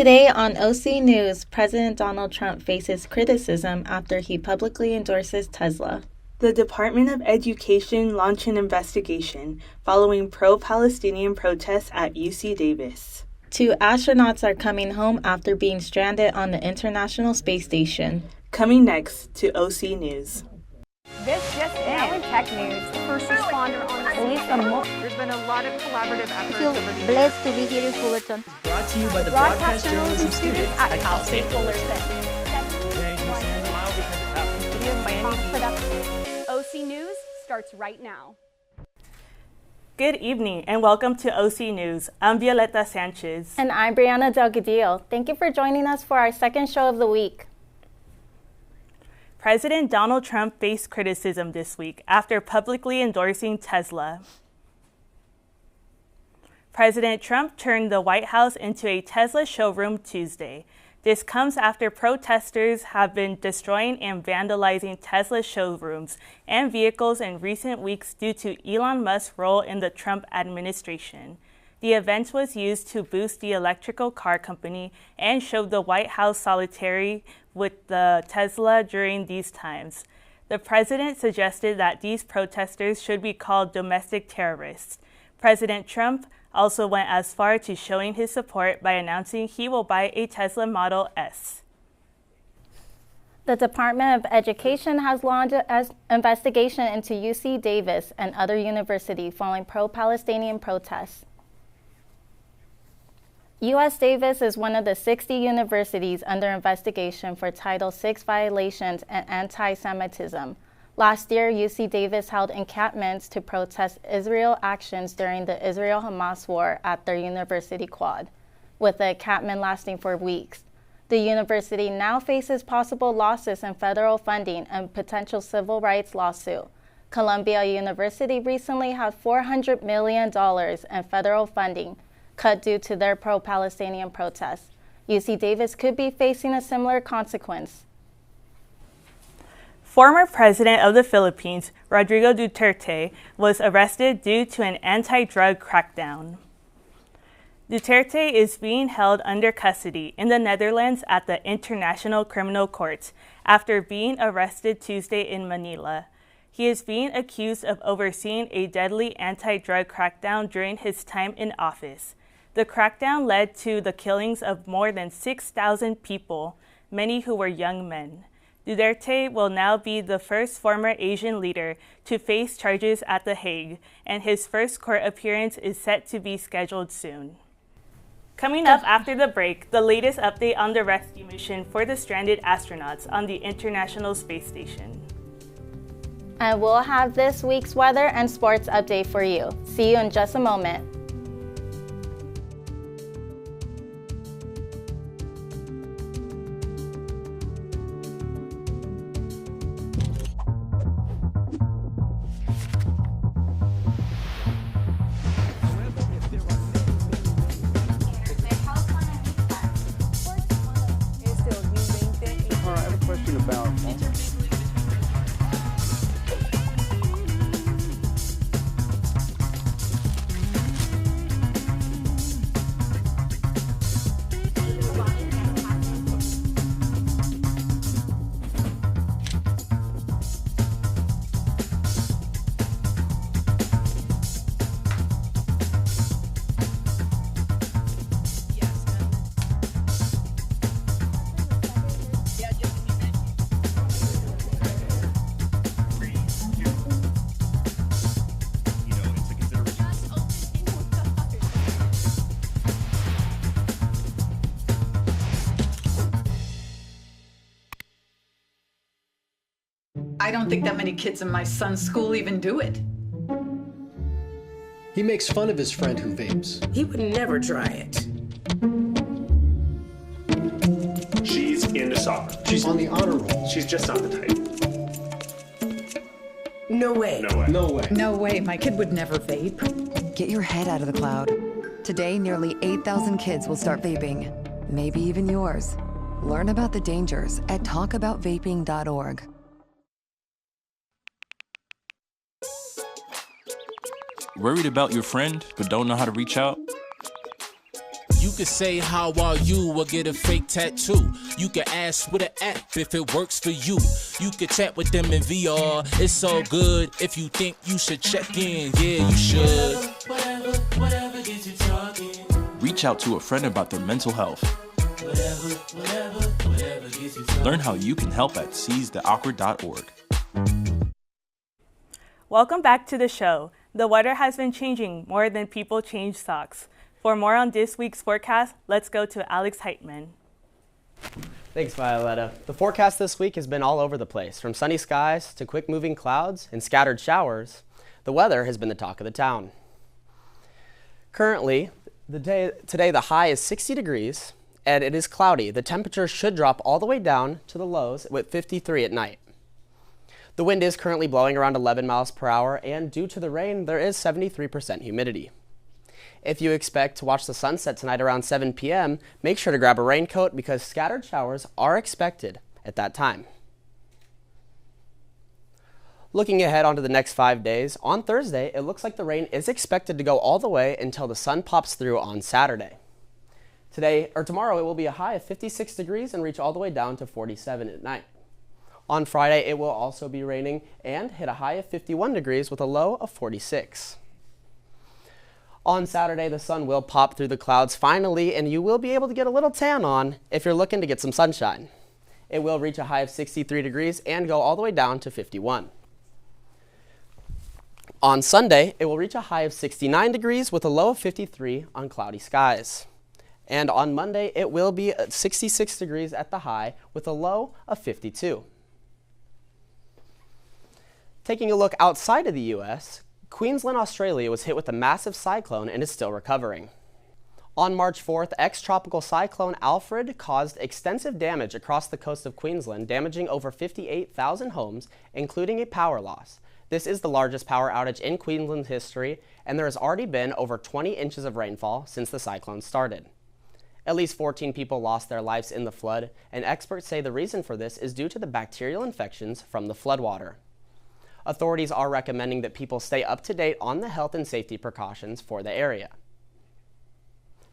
Today on OC News, President Donald Trump faces criticism after he publicly endorses Tesla. The Department of Education launched an investigation following pro-Palestinian protests at UC Davis. 2 astronauts are coming home after being stranded on the International Space Station. Coming next to OC News. This just now in tech news, the first responder on the scene. There's been a lot of collaborative efforts I feel over the blessed to be here in Fullerton. Brought to you by the Broadcast Journalism students at Cal State Fullerton. OC News starts right now. Good evening and welcome to OC News. I'm Violeta Sanchez. And I'm Brianna Delgadillo. Thank you for joining us for our second show of the week. President Donald Trump faced criticism this week after publicly endorsing Tesla. President Trump turned the White House into a Tesla showroom Tuesday. This comes after protesters have been destroying and vandalizing Tesla showrooms and vehicles in recent weeks due to Elon Musk's role in the Trump administration. The event was used to boost the electrical car company and showed the White House solidarity with the Tesla during these times. The president suggested that these protesters should be called domestic terrorists. President Trump also went as far to showing his support by announcing he will buy a Tesla Model S. The Department of Education has launched an investigation into UC Davis and other universities following pro-Palestinian protests. U.S. Davis is one of the 60 universities under investigation for Title VI violations and anti-Semitism. Last year, UC Davis held encampments to protest Israel actions during the Israel-Hamas war at their university quad, with the encampment lasting for weeks. The university now faces possible losses in federal funding and potential civil rights lawsuit. Columbia University recently had $400 million in federal funding cut due to their pro-Palestinian protests. UC Davis could be facing a similar consequence. Former President of the Philippines, Rodrigo Duterte, was arrested due to an anti-drug crackdown. Duterte is being held under custody in the Netherlands at the International Criminal Court after being arrested Tuesday in Manila. He is being accused of overseeing a deadly anti-drug crackdown during his time in office. The crackdown led to the killings of more than 6,000 people, many who were young men. Duterte will now be the first former Asian leader to face charges at The Hague, and his first court appearance is set to be scheduled soon. Coming up after the break, the latest update on the rescue mission for the stranded astronauts on the International Space Station. And we'll have this week's weather and sports update for you. See you in just a moment. I don't think that many kids in my son's school even do it. He makes fun of his friend who vapes. He would never try it. She's into soccer. She's on the honor roll. She's just not the type. No way. No way. No way. No way, my kid would never vape. Get your head out of the cloud. Today, nearly 8,000 kids will start vaping. Maybe even yours. Learn about the dangers at talkaboutvaping.org. Worried about your friend but don't know how to reach out? You can say how are you or get a fake tattoo. You can ask with an app if it works for you. You can chat with them in VR. It's so good. If you think you should check in, yeah, you should. Whatever gets you talking. Reach out to a friend about their mental health. Whatever gets you talking. Learn how you can help at seizetheawkward.org. Welcome back to the show. The weather has been changing more than people change socks. For more on this week's forecast, let's go to Alex Heitman. Thanks, Violetta. The forecast this week has been all over the place. From sunny skies to quick-moving clouds and scattered showers, the weather has been the talk of the town. Currently, today the high is 60 degrees, and it is cloudy. The temperature should drop all the way down to the lows with 53 at night. The wind is currently blowing around 11 miles per hour, and due to the rain, there is 73% humidity. If you expect to watch the sunset tonight around 7 p.m., make sure to grab a raincoat because scattered showers are expected at that time. Looking ahead onto the next 5 days, on Thursday, it looks like the rain is expected to go all the way until the sun pops through on Saturday. Tomorrow, it will be a high of 56 degrees and reach all the way down to 47 at night. On Friday, it will also be raining and hit a high of 51 degrees with a low of 46. On Saturday, the sun will pop through the clouds finally, and you will be able to get a little tan on if you're looking to get some sunshine. It will reach a high of 63 degrees and go all the way down to 51. On Sunday, it will reach a high of 69 degrees with a low of 53 on cloudy skies. And on Monday, it will be 66 degrees at the high with a low of 52. Taking a look outside of the U.S., Queensland, Australia was hit with a massive cyclone and is still recovering. On March 4th, ex-tropical cyclone Alfred caused extensive damage across the coast of Queensland, damaging over 58,000 homes, including a power loss. This is the largest power outage in Queensland's history, and there has already been over 20 inches of rainfall since the cyclone started. At least 14 people lost their lives in the flood, and experts say the reason for this is due to the bacterial infections from the floodwater. Authorities are recommending that people stay up to date on the health and safety precautions for the area.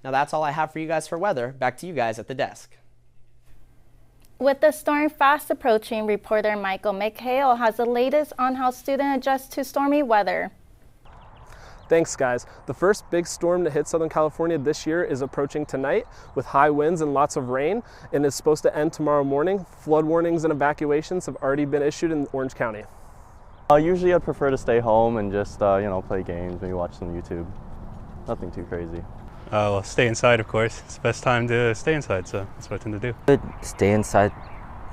Now that's all I have for you guys for weather. Back to you guys at the desk. With the storm fast approaching, reporter Michael McHale has the latest on how students adjust to stormy weather. Thanks, guys. The first big storm to hit Southern California this year is approaching tonight with high winds and lots of rain, and is supposed to end tomorrow morning. Flood warnings and evacuations have already been issued in Orange County. Usually I'd prefer to stay home and just, play games, maybe watch some YouTube. Nothing too crazy. Well, stay inside, of course. It's the best time to stay inside, so that's what I tend to do. I would stay inside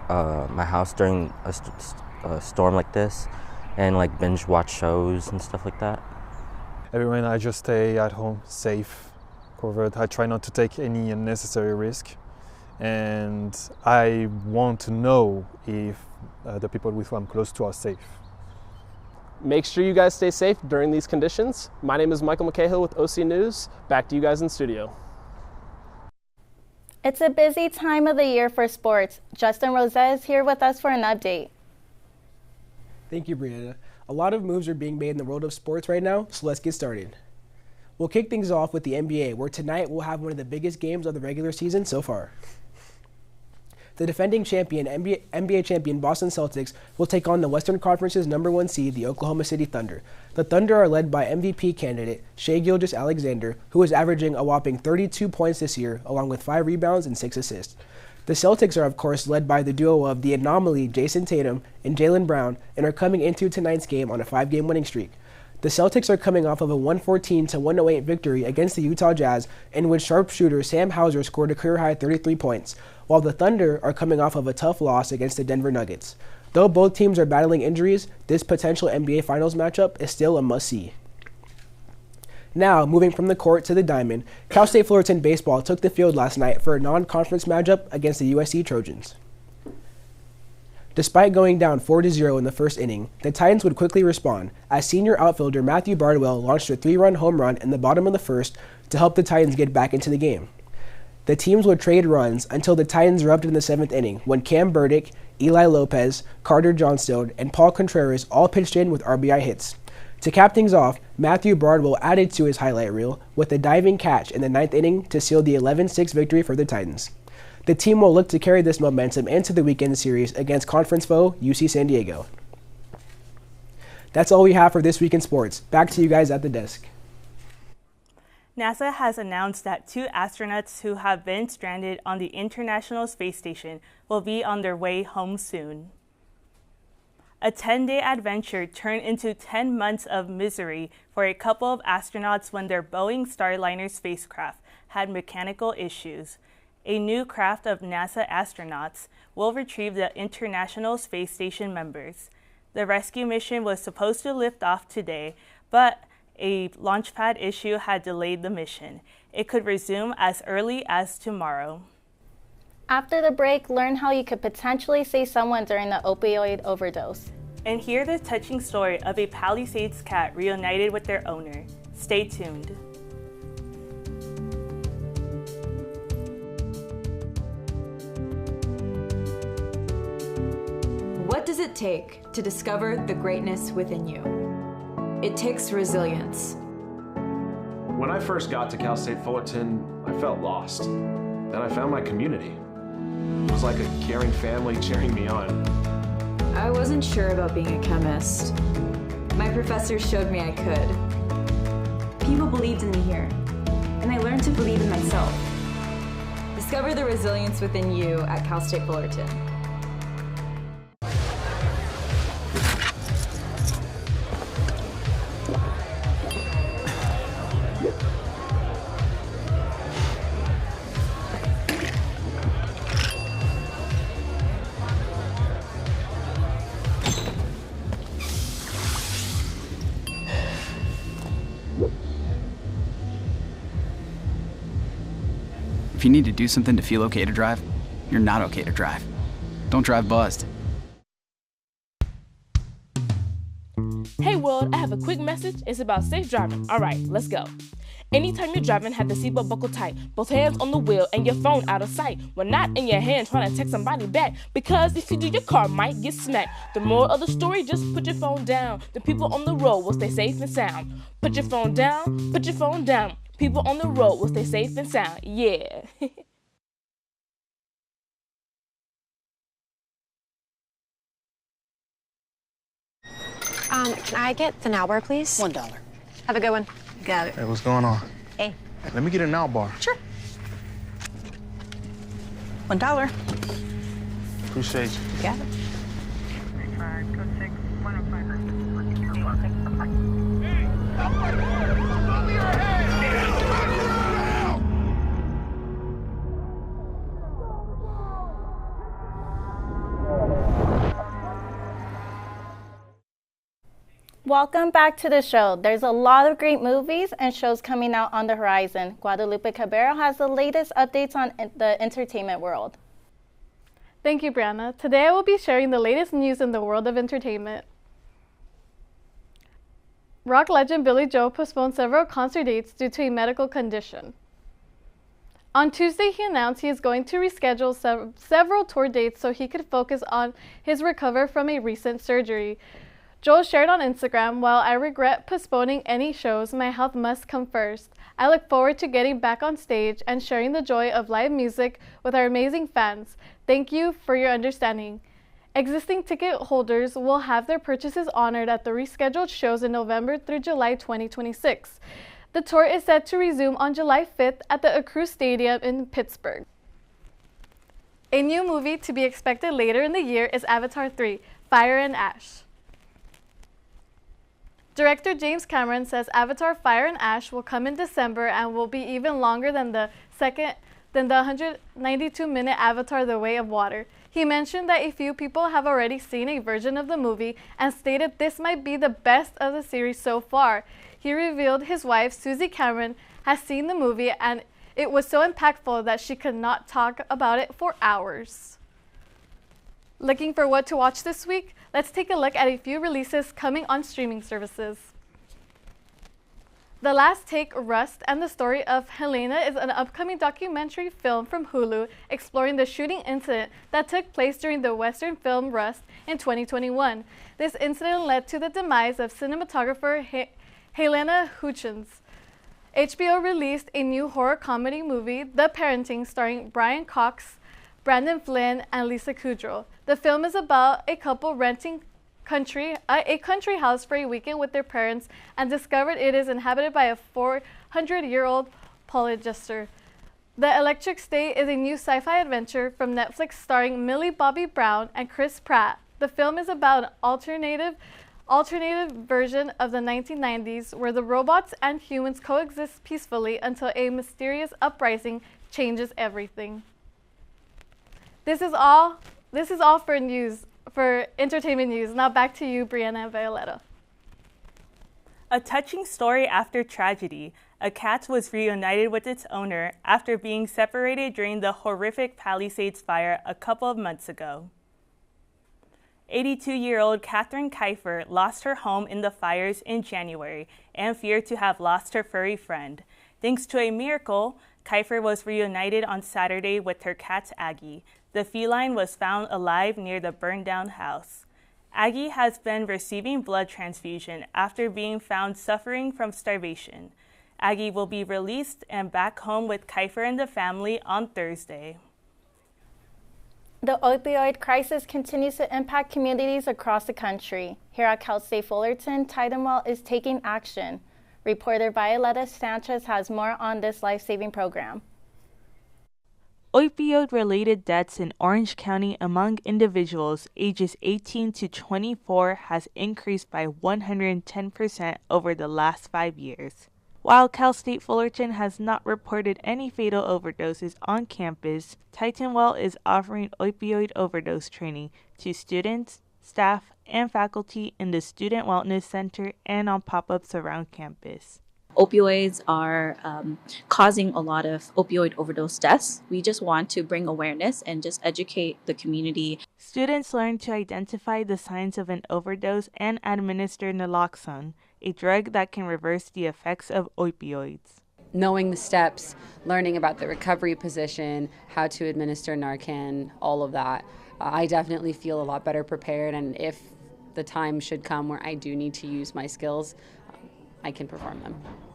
my house during a storm like this and binge watch shows and stuff like that. Everyone, I just stay at home, safe, covered. I try not to take any unnecessary risk. And I want to know if the people with whom I'm close to are safe. Make sure you guys stay safe during these conditions. My name is Michael McCahill with OC News. Back to you guys in studio. It's a busy time of the year for sports. Justin Rosette is here with us for an update. Thank you, Brianna. A lot of moves are being made in the world of sports right now, so let's get started. We'll kick things off with the NBA, where tonight we'll have one of the biggest games of the regular season so far. The defending champion, NBA champion Boston Celtics, will take on the Western Conference's #1 seed, the Oklahoma City Thunder. The Thunder are led by MVP candidate Shai Gilgeous-Alexander, who is averaging a whopping 32 points this year, along with 5 rebounds and 6 assists. The Celtics are, of course, led by the duo of the anomaly Jason Tatum and Jaylen Brown, and are coming into tonight's game on a 5-game winning streak. The Celtics are coming off of a 114-108 victory against the Utah Jazz, in which sharpshooter Sam Hauser scored a career-high 33 points, while the Thunder are coming off of a tough loss against the Denver Nuggets. Though both teams are battling injuries, this potential NBA Finals matchup is still a must-see. Now, moving from the court to the diamond, Cal State Fullerton baseball took the field last night for a non-conference matchup against the USC Trojans. Despite going down 4-0 in the first inning, the Titans would quickly respond, as senior outfielder Matthew Bardwell launched a 3-run home run in the bottom of the first to help the Titans get back into the game. The teams would trade runs until the Titans erupted in the 7th inning, when Cam Burdick, Eli Lopez, Carter Johnstone, and Paul Contreras all pitched in with RBI hits. To cap things off, Matthew Bardwell added to his highlight reel with a diving catch in the 9th inning to seal the 11-6 victory for the Titans. The team will look to carry this momentum into the weekend series against conference foe UC San Diego. That's all we have for This Week in Sports. Back to you guys at the desk. NASA has announced that 2 astronauts who have been stranded on the International Space Station will be on their way home soon. A 10-day adventure turned into 10 months of misery for a couple of astronauts when their Boeing Starliner spacecraft had mechanical issues. A new craft of NASA astronauts will retrieve the International Space Station members. The rescue mission was supposed to lift off today, but a launch pad issue had delayed the mission. It could resume as early as tomorrow. After the break, learn how you could potentially save someone during the opioid overdose. And hear the touching story of a Palisades cat reunited with their owner. Stay tuned. What does it take to discover the greatness within you? It takes resilience. When I first got to Cal State Fullerton, I felt lost. Then I found my community. It was like a caring family cheering me on. I wasn't sure about being a chemist. My professor showed me I could. People believed in me here, and I learned to believe in myself. Discover the resilience within you at Cal State Fullerton. If you need to do something to feel okay to drive, you're not okay to drive. Don't drive buzzed. Hey world, I have a quick message. It's about safe driving. All right, let's go. Anytime you're driving, have the seatbelt buckled tight. Both hands on the wheel and your phone out of sight. When not in your hand trying to text somebody back. Because if you do, your car might get smacked. The moral of the story, just put your phone down. The people on the road will stay safe and sound. Put your phone down, put your phone down. People on the road will stay safe and sound. Yeah. Can I get the now bar, please? $1. Have a good one. Got it. Hey, what's going on? Hey. Let me get a now bar. Sure. $1. Appreciate you. Got it. Welcome back to the show. There's a lot of great movies and shows coming out on the horizon. Guadalupe Cabero has the latest updates on the entertainment world. Thank you, Brianna. Today I will be sharing the latest news in the world of entertainment. Rock legend Billy Joel postponed several concert dates due to a medical condition. On Tuesday, he announced he is going to reschedule several tour dates so he could focus on his recovery from a recent surgery. Joel shared on Instagram, "While I regret postponing any shows, my health must come first. I look forward to getting back on stage and sharing the joy of live music with our amazing fans. Thank you for your understanding." Existing ticket holders will have their purchases honored at the rescheduled shows in November through July 2026. The tour is set to resume on July 5th at the Acru Stadium in Pittsburgh. A new movie to be expected later in the year is Avatar 3, Fire and Ash. Director James Cameron says Avatar Fire and Ash will come in December and will be even longer than the 192-minute Avatar The Way of Water. He mentioned that a few people have already seen a version of the movie and stated this might be the best of the series so far. He revealed his wife, Susie Cameron, has seen the movie and it was so impactful that she could not talk about it for hours. Looking for what to watch this week? Let's take a look at a few releases coming on streaming services. The Last Take, Rust, and the Story of Helena is an upcoming documentary film from Hulu exploring the shooting incident that took place during the Western film Rust in 2021. This incident led to the demise of cinematographer Helena Hutchins. HBO released a new horror comedy movie, The Parenting, starring Brian Cox, Brandon Flynn, and Lisa Kudrow. The film is about a couple renting a country house for a weekend with their parents and discovered it is inhabited by a 400-year-old polyester. The Electric State is a new sci-fi adventure from Netflix starring Millie Bobby Brown and Chris Pratt. The film is about an alternative version of the 1990s where the robots and humans coexist peacefully until a mysterious uprising changes everything. This is all for entertainment news. Now back to you, Brianna and Violetta. A touching story after tragedy. A cat was reunited with its owner after being separated during the horrific Palisades fire a couple of months ago. 82-year-old Catherine Kiefer lost her home in the fires in January and feared to have lost her furry friend. Thanks to a miracle, Kiefer was reunited on Saturday with her cat Aggie. The feline was found alive near the burned-down house. Aggie has been receiving blood transfusion after being found suffering from starvation. Aggie will be released and back home with Kiefer and the family on Thursday. The opioid crisis continues to impact communities across the country. Here at Cal State Fullerton, Titanwell is taking action. Reporter Violetta Sanchez has more on this life-saving program. Opioid-related deaths in Orange County among individuals ages 18 to 24 has increased by 110% over the last 5 years. While Cal State Fullerton has not reported any fatal overdoses on campus, Titanwell is offering opioid overdose training to students, staff, and faculty in the Student Wellness Center and on pop-ups around campus. Opioids are causing a lot of opioid overdose deaths. We just want to bring awareness and just educate the community. Students learn to identify the signs of an overdose and administer naloxone, a drug that can reverse the effects of opioids. Knowing the steps, learning about the recovery position, how to administer Narcan, all of that, I definitely feel a lot better prepared, and if the time should come where I do need to use my skills, I can perform them.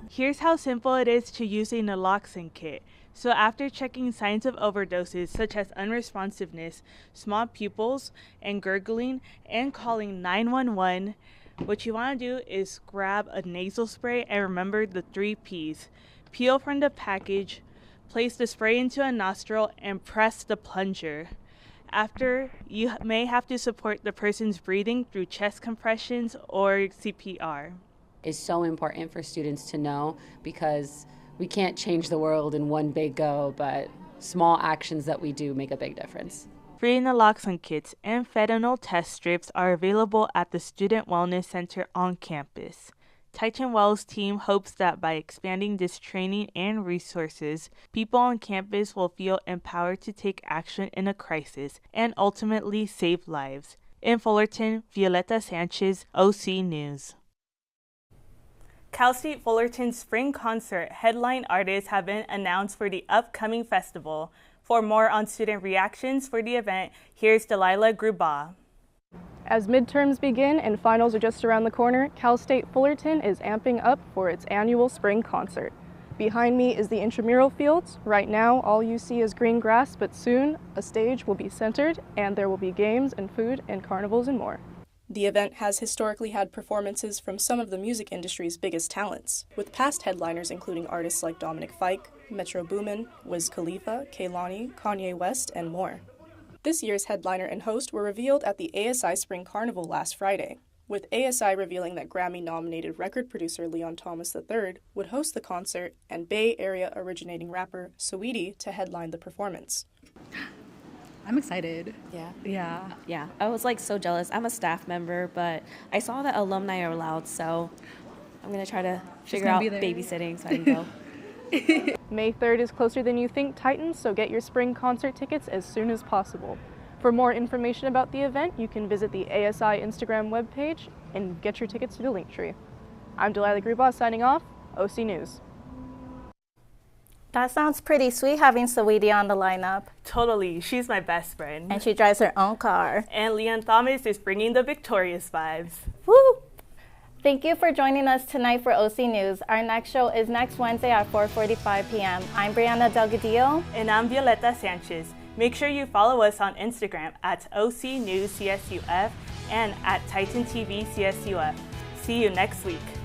Here's how simple it is to use a naloxone kit. So after checking signs of overdoses such as unresponsiveness, small pupils, and gurgling, and calling 911, what you want to do is grab a nasal spray and remember the 3 Ps. Peel from the package, place the spray into a nostril, and press the plunger. After, you may have to support the person's breathing through chest compressions or CPR. Is so important for students to know because we can't change the world in one big go, but small actions that we do make a big difference. Free naloxone kits and fentanyl test strips are available at the Student Wellness Center on campus. Titanwell's team hopes that by expanding this training and resources, people on campus will feel empowered to take action in a crisis and ultimately save lives. In Fullerton, Violetta Sanchez, OC News. Cal State Fullerton's spring concert headline artists have been announced for the upcoming festival. For more on student reactions for the event, here's Delilah Gruba. As midterms begin and finals are just around the corner, Cal State Fullerton is amping up for its annual spring concert. Behind me is the intramural fields. Right now, all you see is green grass, but soon a stage will be centered and there will be games and food and carnivals and more. The event has historically had performances from some of the music industry's biggest talents, with past headliners including artists like Dominic Fike, Metro Boomin, Wiz Khalifa, Kehlani, Kanye West, and more. This year's headliner and host were revealed at the ASI Spring Carnival last Friday, with ASI revealing that Grammy-nominated record producer Leon Thomas III would host the concert and Bay Area-originating rapper Saweetie to headline the performance. I'm excited. Yeah. I was so jealous. I'm a staff member, but I saw that alumni are allowed, so I'm going to try to figure out babysitting so I can go. May 3rd is closer than you think, Titans, so get your spring concert tickets as soon as possible. For more information about the event, you can visit the ASI Instagram webpage and get your tickets through the link tree. I'm Delilah Gruba signing off. OC News. That sounds pretty sweet having Saweetie on the lineup. Totally, she's my best friend. And she drives her own car. And Leon Thomas is bringing the victorious vibes. Woo! Thank you for joining us tonight for OC News. Our next show is next Wednesday at 4:45 p.m. I'm Brianna Delgadillo. And I'm Violeta Sanchez. Make sure you follow us on Instagram at OC News CSUF and at Titan TV CSUF. See you next week.